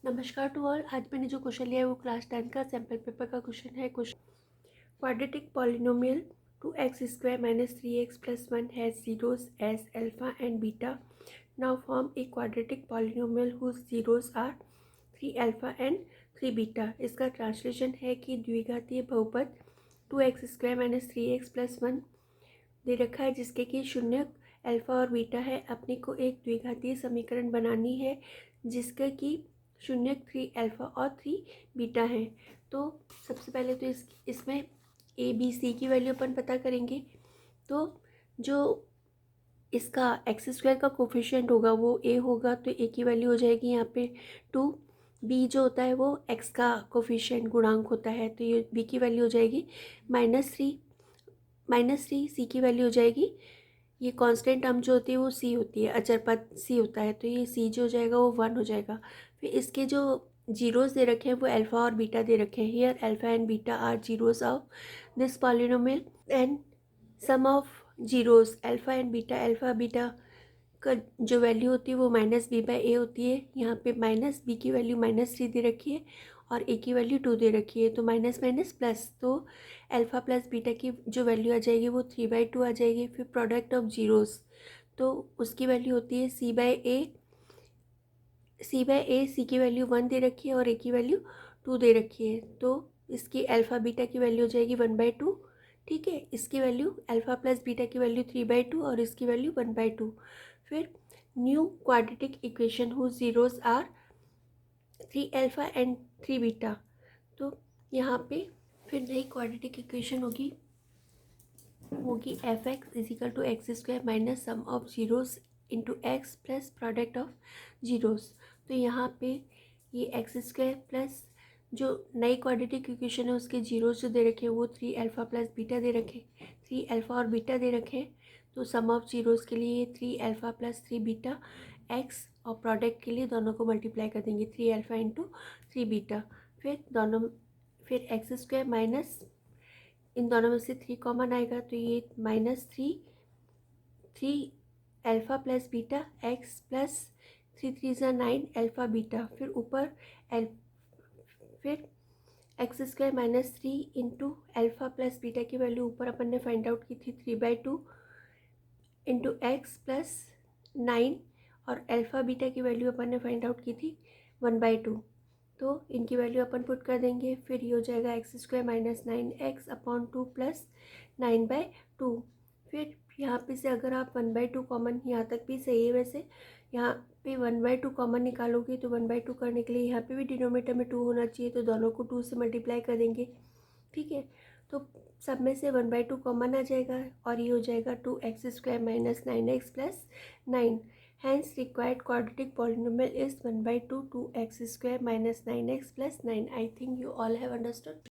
नमस्कार to all. आज मैंने जो क्वेश्चन लिया है वो क्लास 10 का सैम्पल पेपर का क्वेश्चन है। Question quadratic polynomial 2x² - 3x + 1 has zeros as alpha and beta. Now form a quadratic polynomial whose zeros are 3 alpha and 3 beta. इसका ट्रांसलेशन है कि द्विघातीय बहुपद 2x² - 3x + 1 दे रखा है जिसके कि शून्य अल्फा और बीटा है। अपने को एक द्विघातीय समीकरण बनानी है जिसका कि शून्य 3 अल्फा और 3 बीटा है। तो सबसे पहले तो इसमें ए बी सी की वैल्यू अपन पता करेंगे। तो जो इसका x² का कोफिशिएंट होगा वो a होगा, तो a की वैल्यू हो जाएगी यहाँ पे 2। b जो होता है वो x का कोफिशिएंट गुणांक होता है, तो ये b की वैल्यू हो जाएगी -3। -3 c की वैल्यू हो जाएगी, ये कांस्टेंट टर्म जो होती है वो c होती है, अचर पद c होता है, तो ये c जो हो जाएगा वो 1 हो जाएगा। फिर इसके जो जीरोस दे रखे हैं वो अल्फा और बीटा दे रखे हैं। Here alpha and beta are zeros of this polynomial and sum of zeros alpha and beta, alpha beta का जो वैल्यू होती है वो -b/a होती है। यहाँ पे -b की वैल्यू -3 दे रखी है और a की वैल्यू 2 दे रखी है, तो माइनस माइनस प्लस, तो अल्फा प्लस बीटा की जो वैल्यू आ जाएगी वो 3/2 आ जाएगी। फिर प्रोडक्ट ऑफ जीरोस, तो उसकी वैल्यू होती है c/a। c की वैल्यू 1 दे रखी है और a की वैल्यू 2 दे रखी है, तो इसकी अल्फ़ा बीटा की वैल्यू हो जाएगी 1/2। ठीक है, इसकी वैल्यू अल्फ़ा प्लस बीटा की वैल्यू 3/2 और इसकी वैल्यू 1/2। फिर new quadratic equation whose zeros are 3 alpha and 3 beta. तो यहाँ पे फिर नई क्वाड्रेटिक इक्वेशन होगी f(x) = x² minus sum of zeros into x plus product of zeros. तो यहाँ पे ये x² प्लस जो नई क्वाड्रेटिक इक्वेशन है उसके जीरोस जो दे रखे हैं वो 3 अल्फ़ा प्लस बीटा दे रखे, 3 अल्फ़ा और बीटा दे रखे हैं। तो सम ऑफ जीरोस के लिए 3 अल्फ़ा प्लस 3 बीटा एक्स, और प्रोडक्ट के लिए दोनों को मल्टीप्लाई कर देंगे 3 अल्फ़ा इंटू 3 बीटा। फिर x² माइनस इन दोनों में से 3 कॉमन आएगा, तो ये -3 alpha plus beta x plus 3 3 ज़ा 9 अल्फ़ा बीटा। फिर ऊपर फिर x² -3 into alpha plus beta की वैल्यू ऊपर अपन ने फाइंड आउट की थी 3/2 इंटू एक्स प्लस 9, और अल्फ़ा बीटा की वैल्यू अपन ने फाइंड आउट की थी 1/2। तो इनकी वैल्यू अपन पुट कर देंगे। फिर ये हो जाएगा x² - 9x अपॉन 2 प्लस 9/2। फिर यहाँ पे से अगर आप 1/2 कॉमन, यहाँ तक भी सही है वैसे, यहाँ पे 1/2 कॉमन निकालोगे तो 1/2 करने के लिए यहाँ पे भी डिनोमिनेटर में 2 होना चाहिए, तो दोनों को 2 से मल्टीप्लाई कर देंगे। ठीक है, तो सब में से 1/2 कॉमन आ जाएगा और ये हो जाएगा 2x² - 9x + 9। Hence required quadratic polynomial is 1/2 2x² - 9x + 9. I think you all have understood.